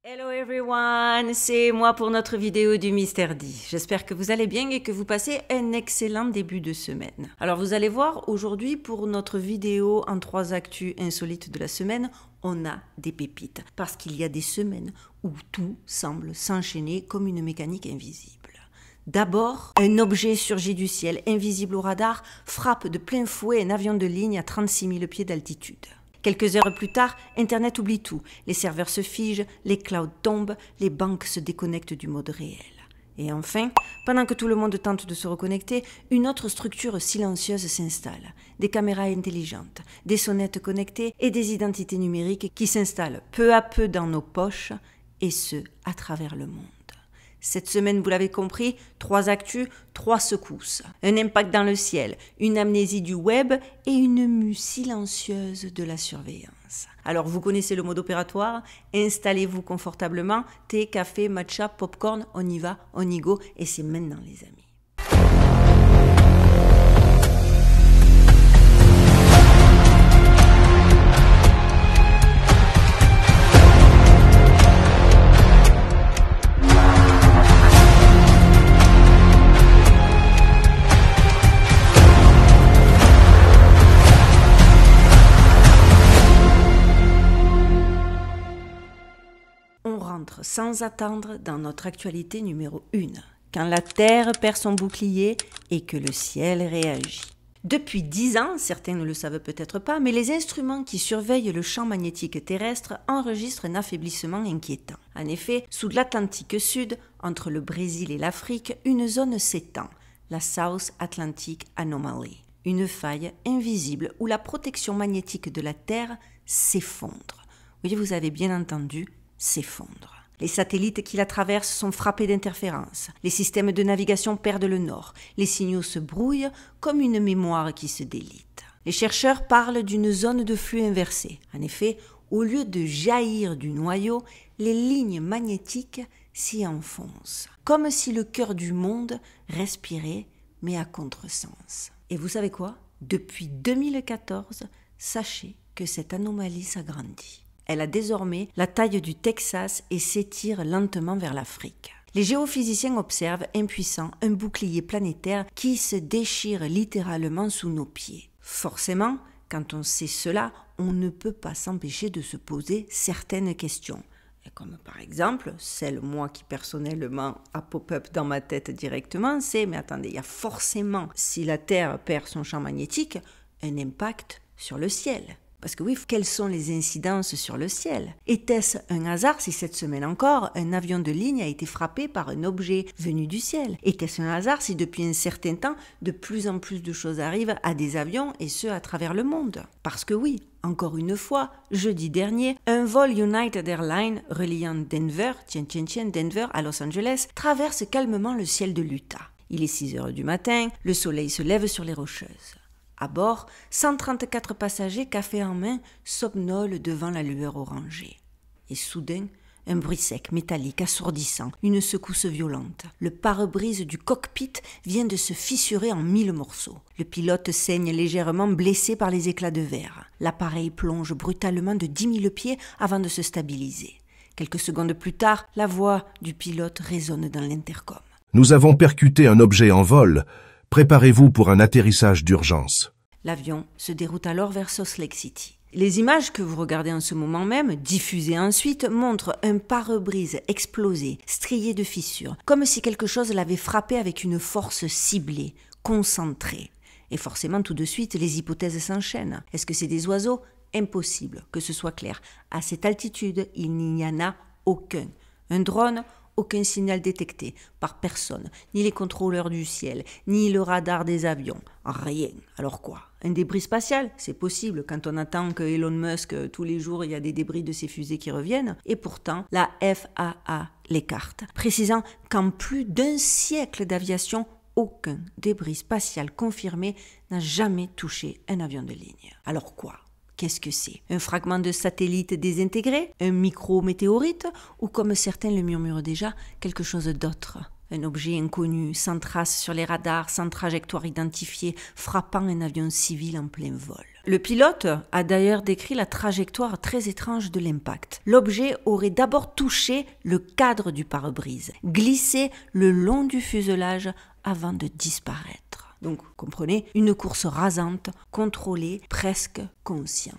Hello everyone, c'est moi pour notre vidéo du Mystère D. J'espère que vous allez bien et que vous passez un excellent début de semaine. Alors vous allez voir, aujourd'hui pour notre vidéo en 3 actus insolites de la semaine, on a des pépites. Parce qu'il y a des semaines où tout semble s'enchaîner comme une mécanique invisible. D'abord, un objet surgit du ciel, invisible au radar, frappe de plein fouet un avion de ligne à 36 000 pieds d'altitude. Quelques heures plus tard, Internet oublie tout. Les serveurs se figent, les clouds tombent, les banques se déconnectent du mode réel. Et enfin, pendant que tout le monde tente de se reconnecter, une autre structure silencieuse s'installe. Des caméras intelligentes, des sonnettes connectées et des identités numériques qui s'installent peu à peu dans nos poches, et ce, à travers le monde. Cette semaine, vous l'avez compris, 3 actus, 3 secousses. Un impact dans le ciel, une amnésie du web et une mue silencieuse de la surveillance. Alors, vous connaissez le mode opératoire, installez-vous confortablement, thé, café, matcha, popcorn, on y va, on y go, et c'est maintenant les amis. On rentre sans attendre dans notre actualité numéro 1, quand la Terre perd son bouclier et que le ciel réagit. Depuis 10 ans, certains ne le savent peut-être pas, mais les instruments qui surveillent le champ magnétique terrestre enregistrent un affaiblissement inquiétant. En effet, sous l'Atlantique Sud, entre le Brésil et l'Afrique, une zone s'étend, la South Atlantic Anomaly, une faille invisible où la protection magnétique de la Terre s'effondre. Oui, vous avez bien entendu, s'effondre. Les satellites qui la traversent sont frappés d'interférences. Les systèmes de navigation perdent le nord. Les signaux se brouillent comme une mémoire qui se délite. Les chercheurs parlent d'une zone de flux inversé. En effet, au lieu de jaillir du noyau, les lignes magnétiques s'y enfoncent. Comme si le cœur du monde respirait, mais à contresens. Et vous savez quoi ? Depuis 2014, sachez que cette anomalie s'agrandit. Elle a désormais la taille du Texas et s'étire lentement vers l'Afrique. Les géophysiciens observent, impuissants, un bouclier planétaire qui se déchire littéralement sous nos pieds. Forcément, quand on sait cela, on ne peut pas s'empêcher de se poser certaines questions. Comme par exemple, celle, moi, qui personnellement a pop-up dans ma tête directement, c'est, mais attendez, il y a forcément, si la Terre perd son champ magnétique, un impact sur le ciel. Parce que oui, quelles sont les incidences sur le ciel? Était-ce un hasard si cette semaine encore, un avion de ligne a été frappé par un objet venu du ciel? Était-ce un hasard si depuis un certain temps, de plus en plus de choses arrivent à des avions et ce à travers le monde? Parce que oui, encore une fois, jeudi dernier, un vol United Airlines reliant Denver à Los Angeles traverse calmement le ciel de l'Utah. Il est 6 heures du matin, le soleil se lève sur les Rocheuses. À bord, 134 passagers, café en main, somnolent devant la lueur orangée. Et soudain, un bruit sec, métallique, assourdissant, une secousse violente. Le pare-brise du cockpit vient de se fissurer en 1000 morceaux. Le pilote saigne légèrement, blessé par les éclats de verre. L'appareil plonge brutalement de 10 000 pieds avant de se stabiliser. Quelques secondes plus tard, la voix du pilote résonne dans l'intercom. Nous avons percuté un objet en vol. Préparez-vous pour un atterrissage d'urgence. L'avion se déroute alors vers Salt Lake City. Les images que vous regardez en ce moment même, diffusées ensuite, montrent un pare-brise explosé, strié de fissures, comme si quelque chose l'avait frappé avec une force ciblée, concentrée. Et forcément, tout de suite, les hypothèses s'enchaînent. Est-ce que c'est des oiseaux ? Impossible que ce soit clair. À cette altitude, il n'y en a aucun. Un drone ? Aucun signal détecté par personne, ni les contrôleurs du ciel, ni le radar des avions. Rien. Alors quoi ? Un débris spatial ? C'est possible quand on attend que Elon Musk, tous les jours, il y a des débris de ses fusées qui reviennent. Et pourtant, la FAA l'écarte, précisant qu'en plus d'1 siècle d'aviation, aucun débris spatial confirmé n'a jamais touché un avion de ligne. Alors quoi ? Qu'est-ce que c'est? Un fragment de satellite désintégré? Un micro-météorite? Ou comme certains le murmurent déjà, quelque chose d'autre? un objet inconnu, sans trace sur les radars, sans trajectoire identifiée, frappant un avion civil en plein vol. Le pilote a d'ailleurs décrit la trajectoire très étrange de l'impact. L'objet aurait d'abord touché le cadre du pare-brise, glissé le long du fuselage avant de disparaître. Donc, comprenez, une course rasante, contrôlée, presque consciente.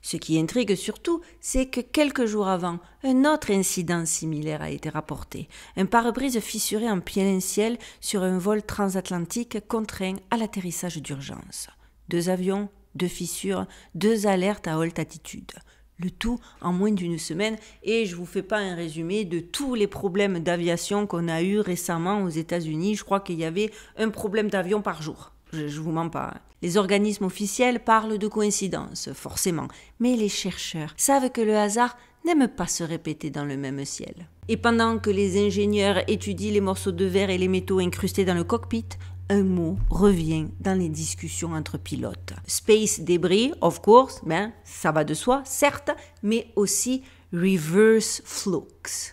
Ce qui intrigue surtout, c'est que quelques jours avant, un autre incident similaire a été rapporté. Un pare-brise fissuré en plein ciel sur un vol transatlantique contraint à l'atterrissage d'urgence. 2 avions, 2 fissures, 2 alertes à haute altitude. Le tout en moins d'une semaine, et je vous fais pas un résumé de tous les problèmes d'aviation qu'on a eu récemment aux États-Unis. Je crois qu'il y avait un problème d'avion par jour. Je vous mens pas. Les organismes officiels parlent de coïncidence, forcément, mais les chercheurs savent que le hasard n'aime pas se répéter dans le même ciel. Et pendant que les ingénieurs étudient les morceaux de verre et les métaux incrustés dans le cockpit, un mot revient dans les discussions entre pilotes. Space debris, of course, ça va de soi, certes, mais aussi reverse flux,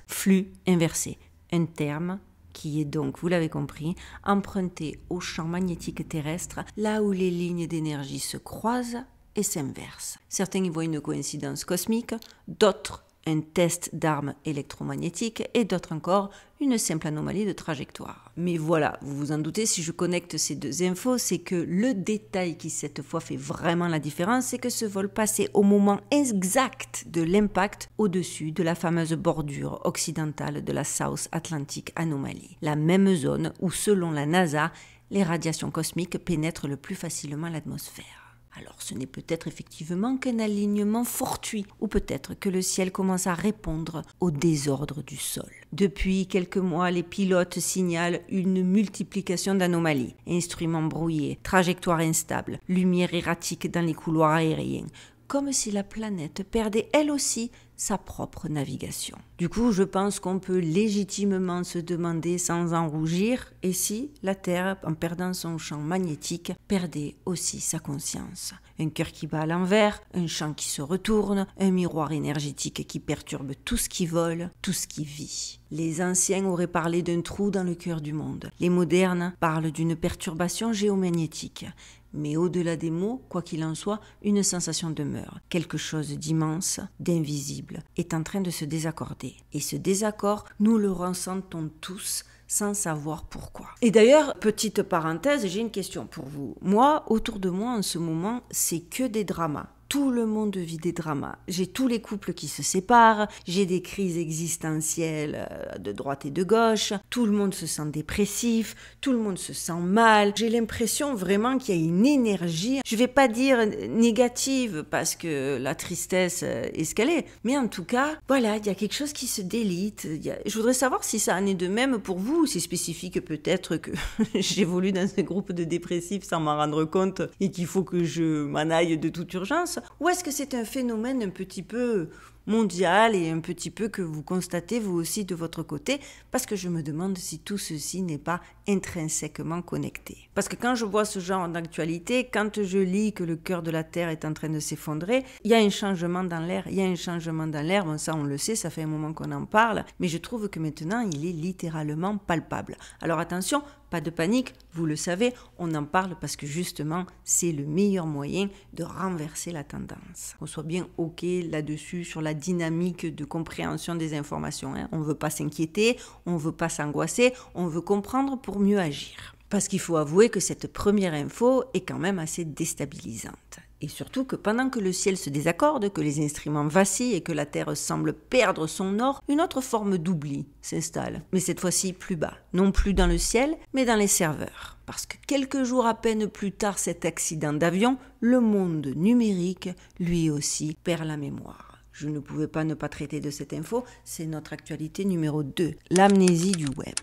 flux inversé, un terme qui est donc, vous l'avez compris, emprunté au champ magnétique terrestre, là où les lignes d'énergie se croisent et s'inversent. Certains y voient une coïncidence cosmique, d'autres un test d'armes électromagnétiques et d'autres encore une simple anomalie de trajectoire. Mais voilà, vous vous en doutez, si je connecte ces 2 infos, c'est que le détail qui cette fois fait vraiment la différence, c'est que ce vol passait au moment exact de l'impact au-dessus de la fameuse bordure occidentale de la South Atlantic Anomaly, la même zone où, selon la NASA, les radiations cosmiques pénètrent le plus facilement l'atmosphère. Alors ce n'est peut-être effectivement qu'un alignement fortuit, ou peut-être que le ciel commence à répondre au désordre du sol. Depuis quelques mois, les pilotes signalent une multiplication d'anomalies, instruments brouillés, trajectoires instables, lumière erratique dans les couloirs aériens, comme si la planète perdait elle aussi sa propre navigation. Du coup, je pense qu'on peut légitimement se demander sans en rougir, et si la Terre, en perdant son champ magnétique, perdait aussi sa conscience. Un cœur qui bat à l'envers, un champ qui se retourne, un miroir énergétique qui perturbe tout ce qui vole, tout ce qui vit. Les anciens auraient parlé d'un trou dans le cœur du monde. Les modernes parlent d'une perturbation géomagnétique. Mais au-delà des mots, quoi qu'il en soit, une sensation demeure. Quelque chose d'immense, d'invisible, est en train de se désaccorder. Et ce désaccord, nous le ressentons tous, sans savoir pourquoi. Et d'ailleurs, petite parenthèse, j'ai une question pour vous. Moi, autour de moi, en ce moment, c'est que des dramas. Tout le monde vit des dramas. J'ai tous les couples qui se séparent, j'ai des crises existentielles de droite et de gauche, tout le monde se sent dépressif, tout le monde se sent mal. J'ai l'impression vraiment qu'il y a une énergie, je vais pas dire négative parce que la tristesse est ce qu'elle est, mais en tout cas, voilà, il y a quelque chose qui se délite. Je voudrais savoir si ça en est de même pour vous, c'est spécifique peut-être que j'évolue dans un groupe de dépressifs sans m'en rendre compte et qu'il faut que je m'en aille de toute urgence. Ou est-ce que c'est un phénomène un petit peu mondial et un petit peu que vous constatez vous aussi de votre côté? Parce que je me demande si tout ceci n'est pas intrinsèquement connecté. Parce que quand je vois ce genre d'actualité, quand je lis que le cœur de la Terre est en train de s'effondrer, il y a un changement dans l'air, bon ça on le sait, ça fait un moment qu'on en parle, mais je trouve que maintenant il est littéralement palpable. Alors attention, pas de panique, vous le savez, on en parle parce que justement, c'est le meilleur moyen de renverser la tendance. On soit bien OK là-dessus, sur la dynamique de compréhension des informations. On ne veut pas s'inquiéter, on ne veut pas s'angoisser, on veut comprendre pour mieux agir. Parce qu'il faut avouer que cette première info est quand même assez déstabilisante. Et surtout que pendant que le ciel se désaccorde, que les instruments vacillent et que la Terre semble perdre son or, une autre forme d'oubli s'installe. Mais cette fois-ci plus bas, non plus dans le ciel, mais dans les serveurs. Parce que quelques jours à peine plus tard cet accident d'avion, le monde numérique, lui aussi, perd la mémoire. Je ne pouvais pas ne pas traiter de cette info, c'est notre actualité numéro 2, l'amnésie du web.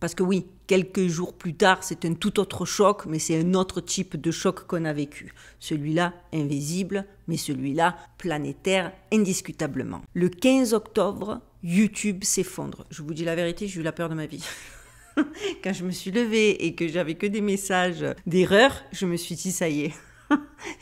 Parce que oui, quelques jours plus tard, c'est un tout autre choc, mais c'est un autre type de choc qu'on a vécu. Celui-là, invisible, mais celui-là, planétaire, indiscutablement. Le 15 octobre, YouTube s'effondre. Je vous dis la vérité, j'ai eu la peur de ma vie. Quand je me suis levée et que j'avais que des messages d'erreur, je me suis dit, ça y est.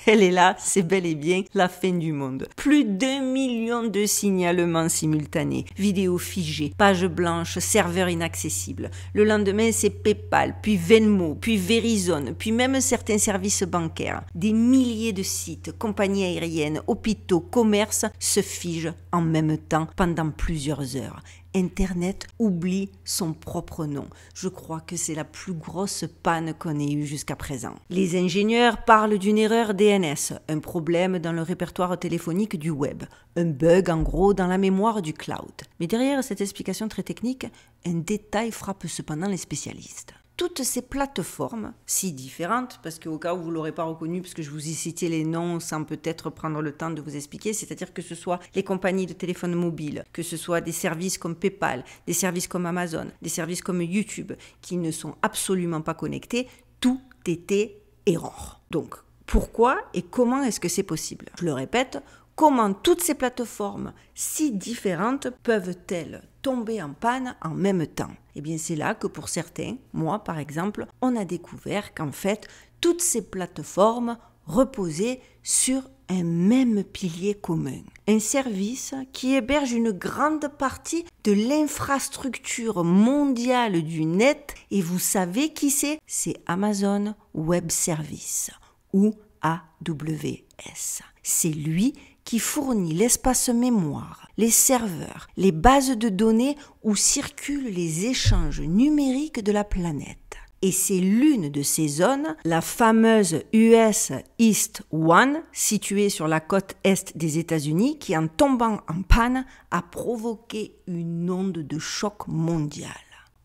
Elle est là, c'est bel et bien la fin du monde. Plus d'1 million de signalements simultanés, vidéos figées, pages blanches, serveurs inaccessibles. Le lendemain, c'est PayPal, puis Venmo, puis Verizon, puis même certains services bancaires. Des milliers de sites, compagnies aériennes, hôpitaux, commerces se figent en même temps pendant plusieurs heures. Internet oublie son propre nom. Je crois que c'est la plus grosse panne qu'on ait eue jusqu'à présent. Les ingénieurs parlent d'une erreur DNS, un problème dans le répertoire téléphonique du web, un bug en gros dans la mémoire du cloud. Mais derrière cette explication très technique, un détail frappe cependant les spécialistes. Toutes ces plateformes, si différentes, parce qu'au cas où vous ne l'aurez pas reconnu, parce que je vous ai cité les noms sans peut-être prendre le temps de vous expliquer, c'est-à-dire que ce soit les compagnies de téléphone mobile, que ce soit des services comme PayPal, des services comme Amazon, des services comme YouTube, qui ne sont absolument pas connectés, tout était erreur. Donc, pourquoi et comment est-ce que c'est possible? Je le répète, comment toutes ces plateformes si différentes peuvent-elles tomber en panne en même temps? Eh bien, c'est là que pour certains, moi par exemple, on a découvert qu'en fait, toutes ces plateformes reposaient sur un même pilier commun. Un service qui héberge une grande partie de l'infrastructure mondiale du net. Et vous savez qui c'est? C'est Amazon Web Services ou AWS. C'est lui qui fournit l'espace mémoire, les serveurs, les bases de données où circulent les échanges numériques de la planète. Et c'est l'une de ces zones, la fameuse US East 1, située sur la côte est des États-Unis, qui en tombant en panne a provoqué une onde de choc mondial.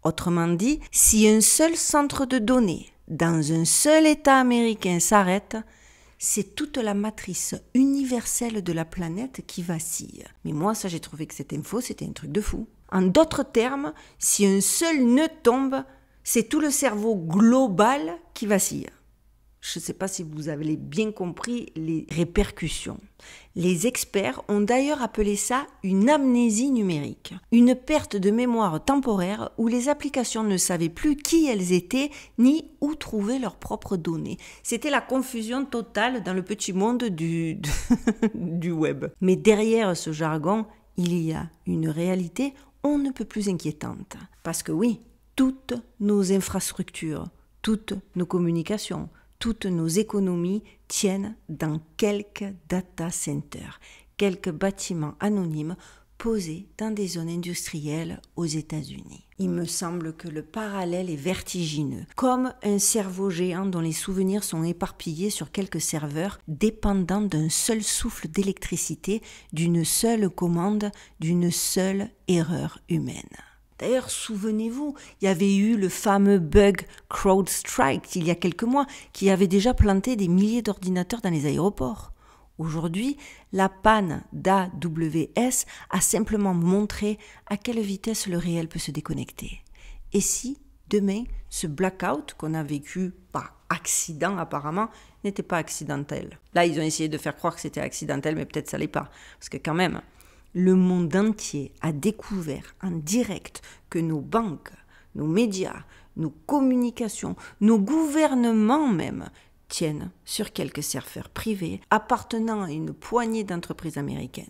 Autrement dit, si un seul centre de données dans un seul État américain s'arrête, c'est toute la matrice universelle de la planète qui vacille. Mais moi, ça, j'ai trouvé que cette info, c'était un truc de fou. En d'autres termes, si un seul nœud tombe, c'est tout le cerveau global qui vacille. Je ne sais pas si vous avez bien compris les répercussions. Les experts ont d'ailleurs appelé ça une amnésie numérique, une perte de mémoire temporaire où les applications ne savaient plus qui elles étaient ni où trouver leurs propres données. C'était la confusion totale dans le petit monde du web. Mais derrière ce jargon, il y a une réalité on ne peut plus inquiétante. Parce que oui, toutes nos infrastructures, toutes nos communications, toutes nos économies tiennent dans quelques data centers, quelques bâtiments anonymes posés dans des zones industrielles aux États-Unis. Il me semble que le parallèle est vertigineux, comme un cerveau géant dont les souvenirs sont éparpillés sur quelques serveurs dépendant d'un seul souffle d'électricité, d'une seule commande, d'une seule erreur humaine. D'ailleurs, souvenez-vous, il y avait eu le fameux bug CrowdStrike il y a quelques mois qui avait déjà planté des milliers d'ordinateurs dans les aéroports. Aujourd'hui, la panne d'AWS a simplement montré à quelle vitesse le réel peut se déconnecter. Et si, demain, ce blackout qu'on a vécu par accident apparemment, n'était pas accidentel? Là, ils ont essayé de faire croire que c'était accidentel, mais peut-être ça l'est pas. Parce que quand même, le monde entier a découvert en direct que nos banques, nos médias, nos communications, nos gouvernements même, tiennent sur quelques serveurs privés appartenant à une poignée d'entreprises américaines.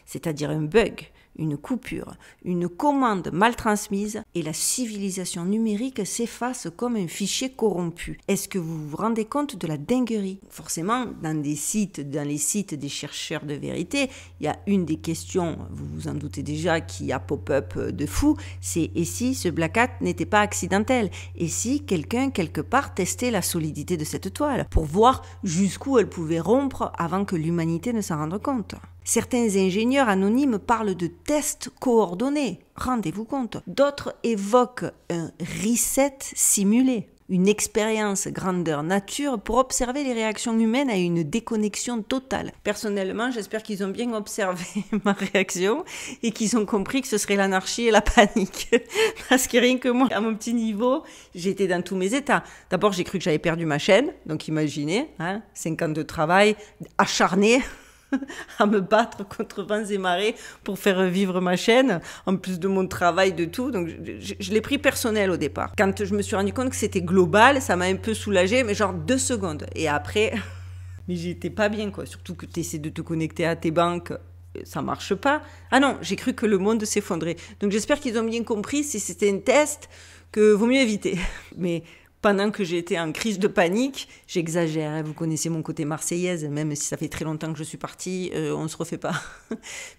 C'est-à-dire un bug, une coupure, une commande mal transmise et la civilisation numérique s'efface comme un fichier corrompu. Est-ce que vous vous rendez compte de la dinguerie? Forcément, dans les sites des chercheurs de vérité, il y a une des questions, vous vous en doutez déjà, qui a pop-up de fou, c'est et si ce blackout n'était pas accidentel? Et si quelqu'un quelque part testait la solidité de cette toile pour voir jusqu'où elle pouvait rompre avant que l'humanité ne s'en rende compte? Certains ingénieurs anonymes parlent de tests coordonnés, rendez-vous compte. D'autres évoquent un reset simulé, une expérience grandeur nature pour observer les réactions humaines à une déconnexion totale. Personnellement, j'espère qu'ils ont bien observé ma réaction et qu'ils ont compris que ce serait l'anarchie et la panique. Parce que rien que moi, à mon petit niveau, j'étais dans tous mes états. D'abord, j'ai cru que j'avais perdu ma chaîne, donc imaginez, 5 ans de travail acharné à me battre contre vents et marées pour faire vivre ma chaîne, en plus de mon travail, de tout. Donc, je l'ai pris personnel au départ. Quand je me suis rendu compte que c'était global, ça m'a un peu soulagée, mais genre 2 secondes. Et après, Mais j'étais pas bien, quoi. Surtout que tu essaies de te connecter à tes banques, ça marche pas. Ah non, j'ai cru que le monde s'effondrait. Donc j'espère qu'ils ont bien compris, si c'était un test, que vaut mieux éviter. Mais pendant que j'étais en crise de panique, j'exagère, hein, vous connaissez mon côté marseillaise, même si ça fait très longtemps que je suis partie, on ne se refait pas.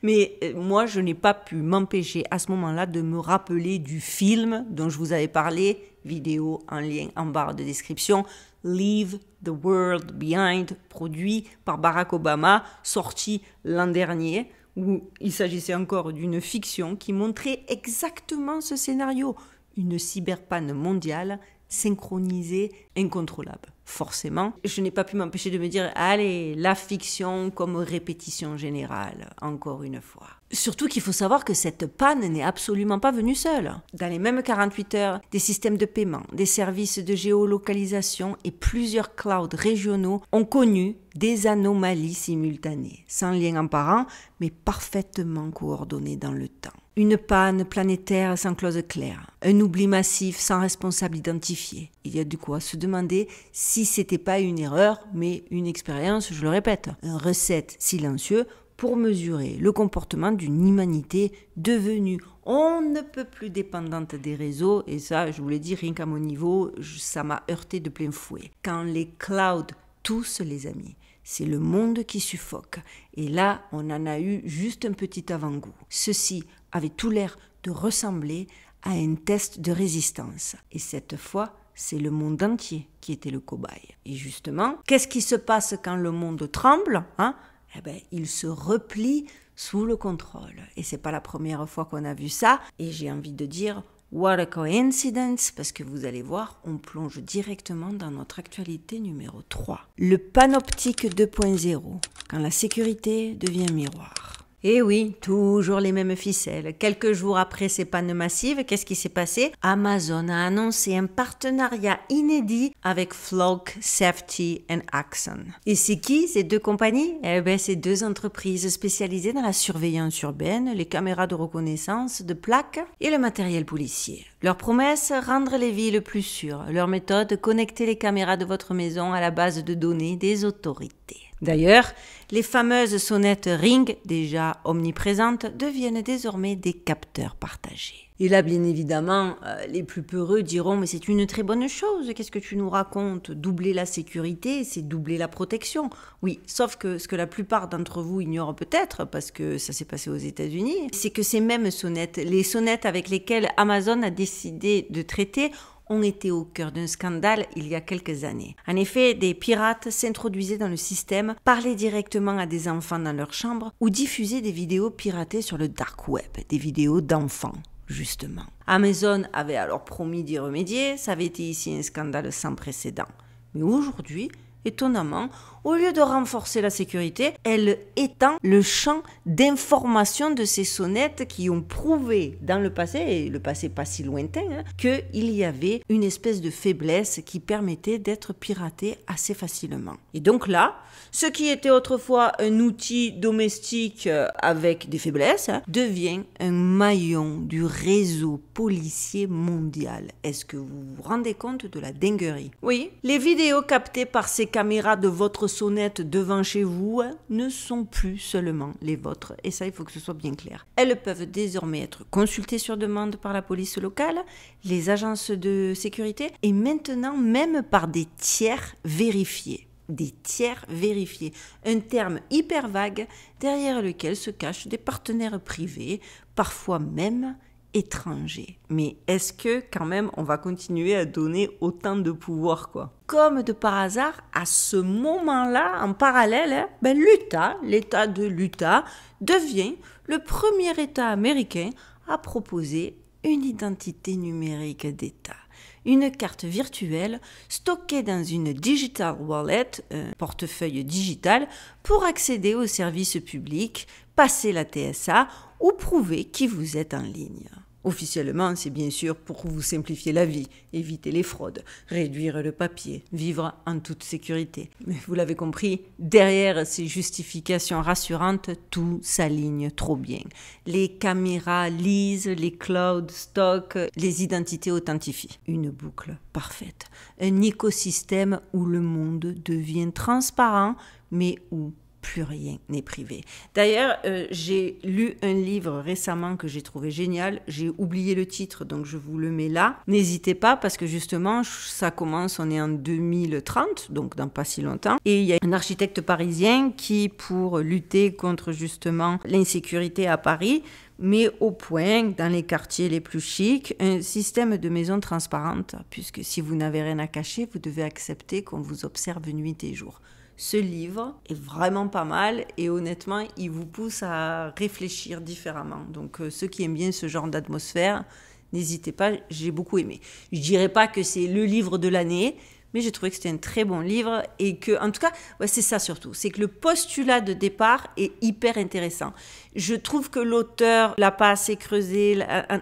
Mais moi, je n'ai pas pu m'empêcher à ce moment-là de me rappeler du film dont je vous avais parlé, vidéo en lien en barre de description, Leave the World Behind, produit par Barack Obama, sorti l'an dernier, où il s'agissait encore d'une fiction qui montrait exactement ce scénario, une cyberpanne mondiale synchronisée, incontrôlable. Forcément, je n'ai pas pu m'empêcher de me dire « Allez, la fiction comme répétition générale, encore une fois ». Surtout qu'il faut savoir que cette panne n'est absolument pas venue seule. Dans les mêmes 48 heures, des systèmes de paiement, des services de géolocalisation et plusieurs clouds régionaux ont connu des anomalies simultanées, sans lien apparent, mais parfaitement coordonnées dans le temps. Une panne planétaire sans clause claire, un oubli massif sans responsable identifié. Il y a de quoi se demander si c'était pas une erreur, mais une expérience, je le répète, un reset silencieux pour mesurer le comportement d'une humanité devenue on ne peut plus dépendante des réseaux, et ça, je vous l'ai dit, rien qu'à mon niveau, ça m'a heurté de plein fouet. Quand les clouds toussent, les amis, c'est le monde qui suffoque. Et là, on en a eu juste un petit avant-goût. Ceci avait tout l'air de ressembler à un test de résistance. Et cette fois, c'est le monde entier qui était le cobaye. Et justement, qu'est-ce qui se passe quand le monde tremble, hein? Eh bien, il se replie sous le contrôle. Et c'est pas la première fois qu'on a vu ça. Et j'ai envie de dire, what a coincidence, parce que vous allez voir, on plonge directement dans notre actualité numéro 3. Le panoptique 2.0, quand la sécurité devient miroir. Et oui, toujours les mêmes ficelles. Quelques jours après ces pannes massives, qu'est-ce qui s'est passé? Amazon a annoncé un partenariat inédit avec Flock Safety and Axon. Et c'est qui ces deux compagnies? Eh bien, c'est deux entreprises spécialisées dans la surveillance urbaine, les caméras de reconnaissance de plaques et le matériel policier. Leur promesse, rendre les villes plus sûres. Leur méthode, connecter les caméras de votre maison à la base de données des autorités. D'ailleurs, les fameuses sonnettes Ring, déjà omniprésentes, deviennent désormais des capteurs partagés. Et là, bien évidemment, les plus peureux diront « Mais c'est une très bonne chose, qu'est-ce que tu nous racontes? Doubler la sécurité, c'est doubler la protection. » Oui, sauf que ce que la plupart d'entre vous ignorent peut-être, parce que ça s'est passé aux États-Unis, c'est que ces mêmes sonnettes, les sonnettes avec lesquelles Amazon a décidé de traiter, ont été au cœur d'un scandale il y a quelques années. En effet, des pirates s'introduisaient dans le système, parlaient directement à des enfants dans leur chambre ou diffusaient des vidéos piratées sur le dark web, des vidéos d'enfants, justement. Amazon avait alors promis d'y remédier, ça avait été ici un scandale sans précédent. Mais aujourd'hui, étonnamment, au lieu de renforcer la sécurité, elle étend le champ d'information de ces sonnettes qui ont prouvé dans le passé, et le passé pas si lointain, qu'il y avait une espèce de faiblesse qui permettait d'être piraté assez facilement. Et donc là, ce qui était autrefois un outil domestique avec des faiblesses, devient un maillon du réseau policier mondial. Est-ce que vous vous rendez compte de la dinguerie? Oui, les vidéos captées par ces caméras de votre sonnette devant chez vous ne sont plus seulement les vôtres. Et ça, il faut que ce soit bien clair. Elles peuvent désormais être consultées sur demande par la police locale, les agences de sécurité et maintenant même par des tiers vérifiés. Des tiers vérifiés, un terme hyper vague derrière lequel se cachent des partenaires privés, parfois même étrangers. Mais est-ce que quand même on va continuer à donner autant de pouvoir, quoi? Comme de par hasard, à ce moment-là, en parallèle, l'État de l'Utah devient le premier État américain à proposer une identité numérique d'État. Une carte virtuelle stockée dans une digital wallet, un portefeuille digital, pour accéder aux services publics, passer la TSA ou prouver qui vous êtes en ligne. Officiellement, c'est bien sûr pour vous simplifier la vie, éviter les fraudes, réduire le papier, vivre en toute sécurité. Mais vous l'avez compris, derrière ces justifications rassurantes, tout s'aligne trop bien. Les caméras lisent, les clouds stockent, les identités authentifient. Une boucle parfaite. Un écosystème où le monde devient transparent, mais où plus rien n'est privé. D'ailleurs, j'ai lu un livre récemment que j'ai trouvé génial. J'ai oublié le titre, donc je vous le mets là. N'hésitez pas, parce que justement, ça commence, on est en 2030, donc dans pas si longtemps. Et il y a un architecte parisien qui, pour lutter contre justement l'insécurité à Paris, met au point, dans les quartiers les plus chics, un système de maisons transparentes, puisque si vous n'avez rien à cacher, vous devez accepter qu'on vous observe nuit et jour. Ce livre est vraiment pas mal et honnêtement, il vous pousse à réfléchir différemment. Donc ceux qui aiment bien ce genre d'atmosphère, n'hésitez pas, j'ai beaucoup aimé. Je dirais pas que c'est le livre de l'année, mais j'ai trouvé que c'était un très bon livre et que, en tout cas, ouais, c'est ça surtout, c'est que le postulat de départ est hyper intéressant. Je trouve que l'auteur l'a pas assez creusé,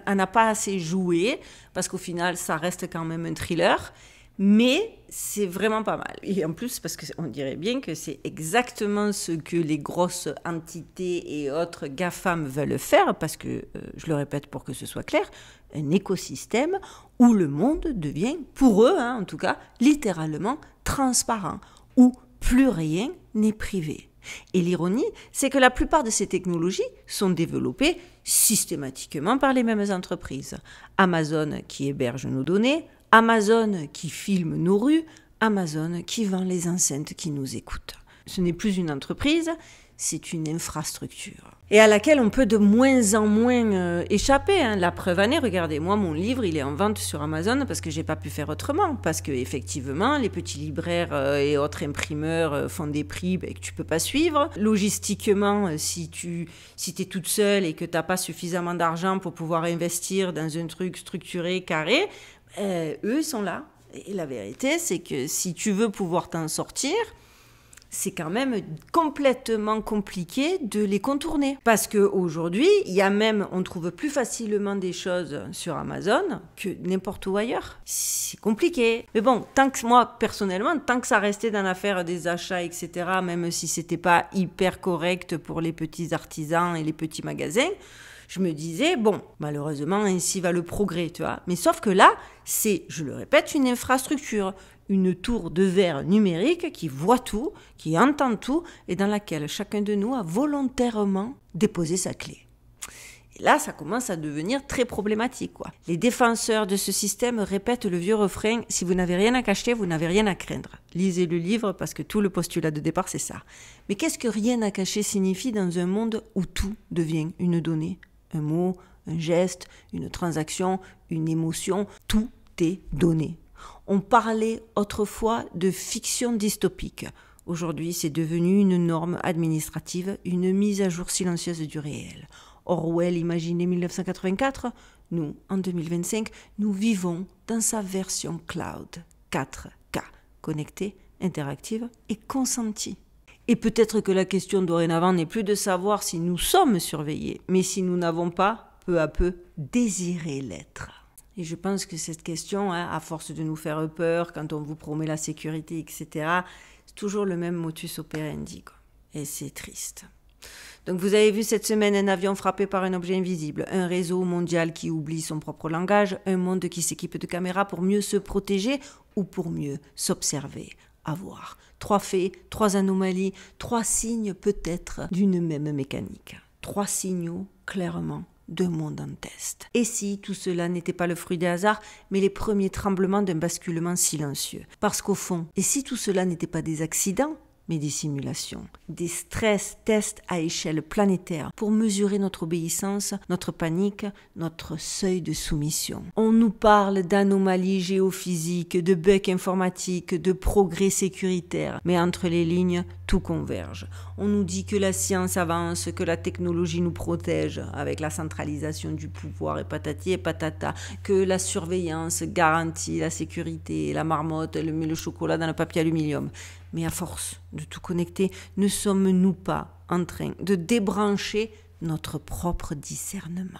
en a pas assez joué, parce qu'au final, ça reste quand même un thriller. Mais c'est vraiment pas mal. Et en plus, parce qu'on dirait bien que c'est exactement ce que les grosses entités et autres GAFAM veulent faire, parce que, je le répète pour que ce soit clair, un écosystème où le monde devient, pour eux en tout cas, littéralement transparent, où plus rien n'est privé. Et l'ironie, c'est que la plupart de ces technologies sont développées systématiquement par les mêmes entreprises. Amazon qui héberge nos données, Amazon qui filme nos rues, Amazon qui vend les enceintes qui nous écoutent. Ce n'est plus une entreprise, c'est une infrastructure. Et à laquelle on peut de moins en moins échapper. La preuve en est, regardez, moi mon livre il est en vente sur Amazon parce que j'ai pas pu faire autrement. Parce que effectivement, les petits libraires et autres imprimeurs font des prix que tu peux pas suivre. Logistiquement, si t'es toute seule et que t'as pas suffisamment d'argent pour pouvoir investir dans un truc structuré, carré, eux sont là. Et la vérité, c'est que si tu veux pouvoir t'en sortir, c'est quand même complètement compliqué de les contourner. Parce qu'aujourd'hui, on trouve plus facilement des choses sur Amazon que n'importe où ailleurs. C'est compliqué. Mais bon, moi, personnellement, tant que ça restait dans l'affaire des achats, etc., même si c'était pas hyper correct pour les petits artisans et les petits magasins, je me disais, bon, malheureusement, ainsi va le progrès, tu vois. Mais sauf que là, c'est, je le répète, une infrastructure, une tour de verre numérique qui voit tout, qui entend tout, et dans laquelle chacun de nous a volontairement déposé sa clé. Et là, ça commence à devenir très problématique, quoi. Les défenseurs de ce système répètent le vieux refrain, si vous n'avez rien à cacher, vous n'avez rien à craindre. Lisez le livre parce que tout le postulat de départ, c'est ça. Mais qu'est-ce que rien à cacher signifie dans un monde où tout devient une donnée ? Un mot, un geste, une transaction, une émotion, tout est donné. On parlait autrefois de fiction dystopique. Aujourd'hui, c'est devenu une norme administrative, une mise à jour silencieuse du réel. Orwell imaginait 1984, nous, en 2025, nous vivons dans sa version cloud, 4K, connectée, interactive et consentie. Et peut-être que la question dorénavant n'est plus de savoir si nous sommes surveillés, mais si nous n'avons pas, peu à peu, désiré l'être. Et je pense que cette question, à force de nous faire peur, quand on vous promet la sécurité, etc., c'est toujours le même motus operandi, quoi. Et c'est triste. Donc vous avez vu cette semaine un avion frappé par un objet invisible, un réseau mondial qui oublie son propre langage, un monde qui s'équipe de caméras pour mieux se protéger ou pour mieux s'observer, à voir. 3 faits, 3 anomalies, 3 signes peut-être d'une même mécanique. 3 signaux clairement de monde en test. Et si tout cela n'était pas le fruit des hasards, mais les premiers tremblements d'un basculement silencieux. Parce qu'au fond, et si tout cela n'était pas des accidents, mais des simulations, des stress tests à échelle planétaire pour mesurer notre obéissance, notre panique, notre seuil de soumission. On nous parle d'anomalies géophysiques, de bugs informatiques, de progrès sécuritaires, mais entre les lignes, tout converge. On nous dit que la science avance, que la technologie nous protège avec la centralisation du pouvoir et patati et patata, que la surveillance garantit la sécurité, la marmotte, elle met le chocolat dans le papier aluminium. Mais à force de tout connecter, ne sommes-nous pas en train de débrancher notre propre discernement?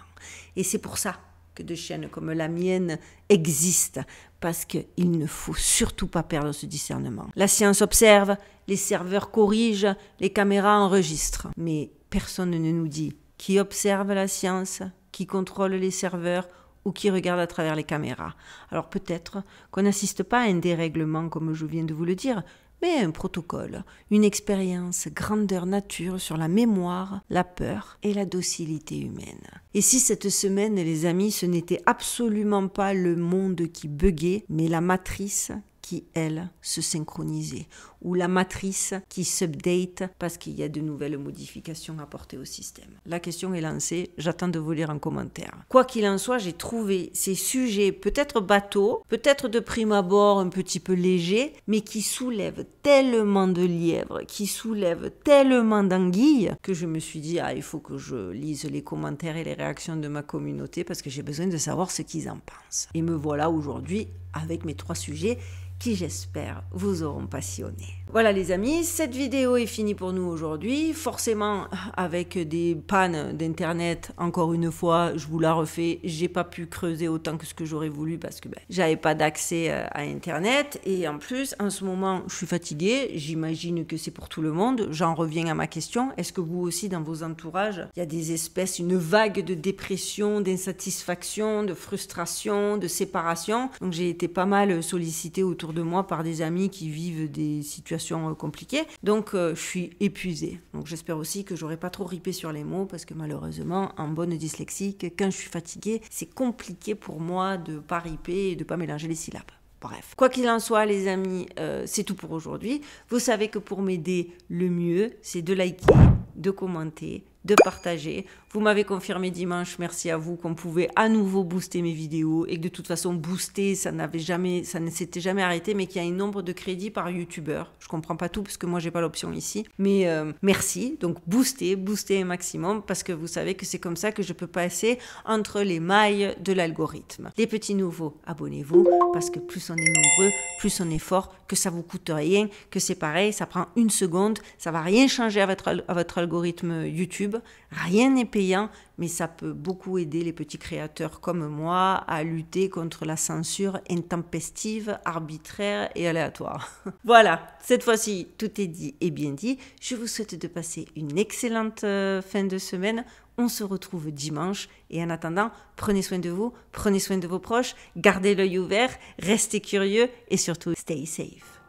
Et c'est pour ça que des chaînes comme la mienne existent, parce qu'il ne faut surtout pas perdre ce discernement. La science observe, les serveurs corrigent, les caméras enregistrent. Mais personne ne nous dit qui observe la science, qui contrôle les serveurs ou qui regarde à travers les caméras. Alors peut-être qu'on n'assiste pas à un dérèglement comme je viens de vous le dire, mais un protocole, une expérience grandeur nature sur la mémoire, la peur et la docilité humaine. Et si cette semaine, les amis, ce n'était absolument pas le monde qui buguait, mais la matrice qui, elle, se synchronisait, ou la matrice qui s'update parce qu'il y a de nouvelles modifications apportées au système. La question est lancée, j'attends de vous lire en commentaire. Quoi qu'il en soit, j'ai trouvé ces sujets peut-être bateaux, peut-être de prime abord un petit peu légers, mais qui soulèvent tellement de lièvres, qui soulèvent tellement d'anguilles, que je me suis dit, il faut que je lise les commentaires et les réactions de ma communauté parce que j'ai besoin de savoir ce qu'ils en pensent. Et me voilà aujourd'hui avec mes 3 sujets qui, j'espère, vous auront passionné. Voilà les amis, cette vidéo est finie pour nous aujourd'hui. Forcément, avec des pannes d'internet, encore une fois, je vous la refais, j'ai pas pu creuser autant que ce que j'aurais voulu parce que j'avais pas d'accès à internet. Et en plus, en ce moment, je suis fatiguée. J'imagine que c'est pour tout le monde. J'en reviens à ma question. Est-ce que vous aussi, dans vos entourages, il y a des espèces, une vague de dépression, d'insatisfaction, de frustration, de séparation? Donc j'ai été pas mal sollicitée autour de moi par des amis qui vivent des situations compliquées. Donc je suis épuisée. Donc j'espère aussi que j'aurai pas trop ripé sur les mots parce que malheureusement, en bonne dyslexique, quand je suis fatiguée, c'est compliqué pour moi de pas riper et de pas mélanger les syllabes. Bref, quoi qu'il en soit, les amis, c'est tout pour aujourd'hui. Vous savez que pour m'aider, le mieux, c'est de liker, de commenter, de partager. Vous m'avez confirmé dimanche, merci à vous, qu'on pouvait à nouveau booster mes vidéos et que de toute façon, booster, ça ne s'était jamais arrêté, mais qu'il y a un nombre de crédits par youtubeur. Je comprends pas tout parce que moi, j'ai pas l'option ici. Mais merci. Donc, booster un maximum parce que vous savez que c'est comme ça que je peux passer entre les mailles de l'algorithme. Les petits nouveaux, abonnez-vous parce que plus on est nombreux, plus on est fort, que ça vous coûte rien, que c'est pareil, ça prend 1 seconde, ça va rien changer à votre algorithme YouTube. Rien n'est payant, mais ça peut beaucoup aider les petits créateurs comme moi à lutter contre la censure intempestive, arbitraire et aléatoire. Voilà, cette fois-ci, tout est dit et bien dit. Je vous souhaite de passer une excellente fin de semaine. On se retrouve dimanche et en attendant, prenez soin de vous, prenez soin de vos proches, gardez l'œil ouvert, restez curieux et surtout, stay safe.